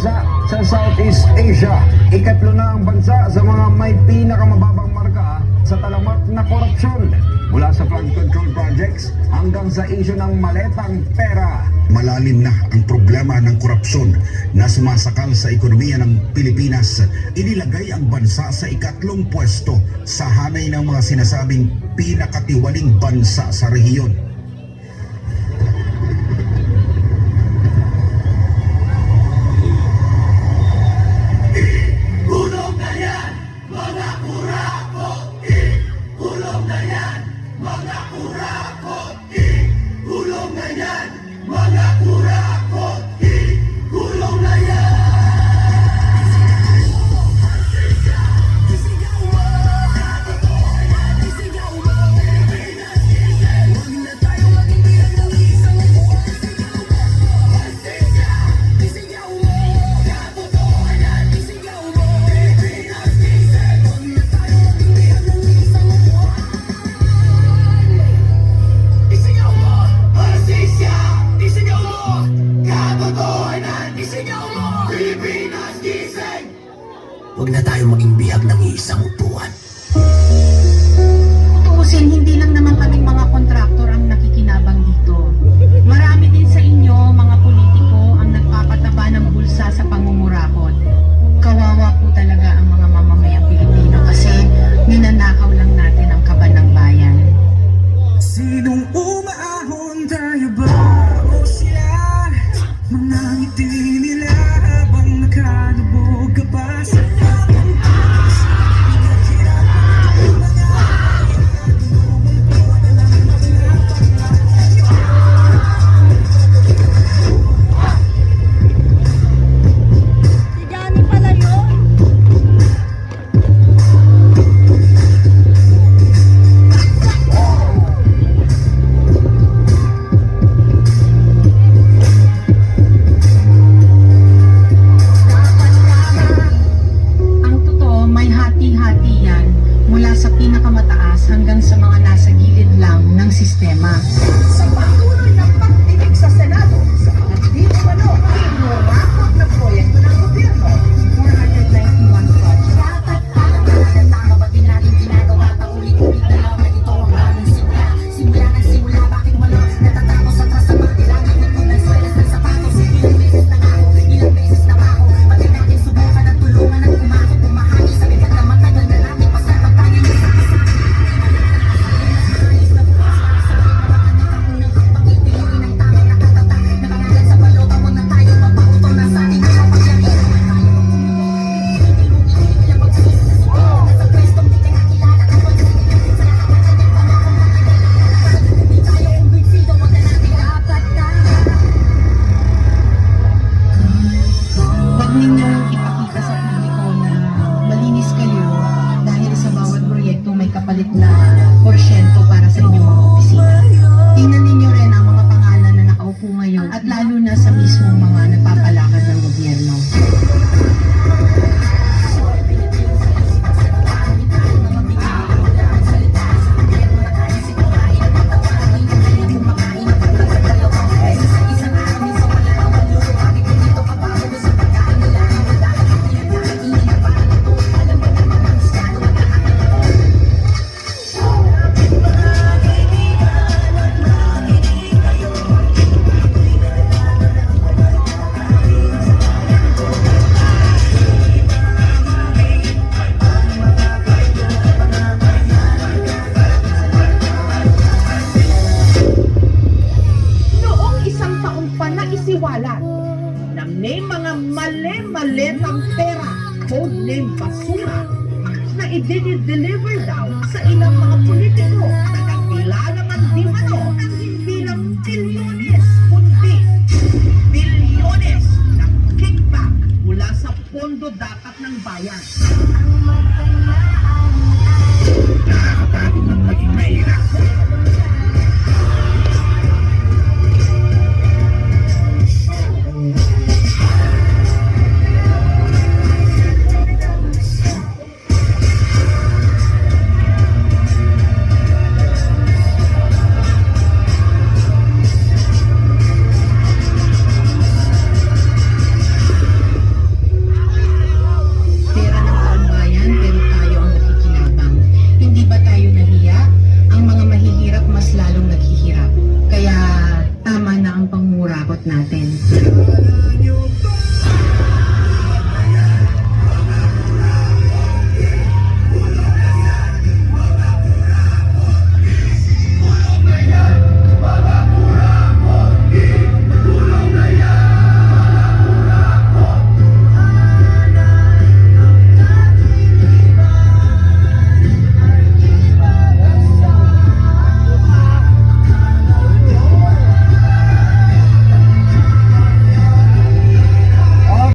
bansa sa Southeast Asia. Ikatlo na ang bansa sa mga may pinakamababang marka sa talamak na korupsyon. Mula sa flood control projects hanggang sa isyu ng maletang pera. Malalim na ang problema ng korupsyon na sumasakal sa ekonomiya ng Pilipinas. Inilagay ang bansa sa ikatlong pwesto sa hanay ng mga sinasabing pinakatiwaling bansa sa rehiyon. Gulong na yan, mga kurako! Gulong na yan, mga kurako! Gulong na yan, mga kurako! Gulong na yan! Isigaw mo! Isigaw mo! Huwag na tayo magiging ng isang upuan. Isigaw mo! Katotohanan! Isigaw mo! Pilipinas gising! Huwag na tayo magiging ng isang upuan. Isigaw mo! Hustisya! Isigaw mo! Katotohanan! Isigaw mo! Pilipinas gising! Huwag na tayo maging bihag ng isang upuan. Tuusin, hindi lang naman kaming mga kontraktor ang nakikinabang dito. Marami din sa inyo, mga politiko, ang nagpapataba ng bulsa sa pangungurakot. Kawawa po talaga ang mga mamamayang Pilipino kasi ninanakaw lang natin ang kaban ng bayan. Sinong umaahon, tayo ba o sila? Mga ngiti nila habang nakalubog ka pa sa tamang taas. Pinaghirapan ang mga Si Johnny pala yun. Ang totoo, may hati-hati yan mula sa pinakamataas hanggang sa mga nasa gilid lang ng sistema. Sa patuloy ng pagdinig sa Senado sa mga di umano inurakot na proyekto ng gobyerno, 491 projects. Dapat alam na tama ba din natin ginagawa? Paulit-ulit na lang na ito ang aming simula. Simula ng simula, bakit wala natatapos sa trasa? Kailangan ito ng swelas ng sapatos. Ilang beses na ako, ilang beses na ako. Pati natin subukan at tulungan at umakot, umahagi sa bigat na matagal na natin pasapag tayo ng sakasakit. Ayos na bukas para sa aking mga anak. Ang unang pag-ibigin ng tamang nakatata. Nakangalan sa balota, huwag na tayo mapauto na sa ating kapagyarihan. Huwag ninyong ipakita sa publiko na malinis kayo dahil sa bawat proyekto may kapalit na porsyento para sa inyong mga opisina. Tingnan ninyo rin ang mga pangalan na nakaupo ngayon at lalo na sa mismong mga nagpapalakad ng gobyerno. Noong isang taon pa na isiwalat na may mga mali-maletang pera, codename basura, na i-deliver daw sa ilang mga politiko na nagkilala man di mano ng hindi lang bilyones, kundi bilyones ng kickback mula sa pondo dapat ng bayan. Nakakapagod ng maging mahirap. pangangailangan natin.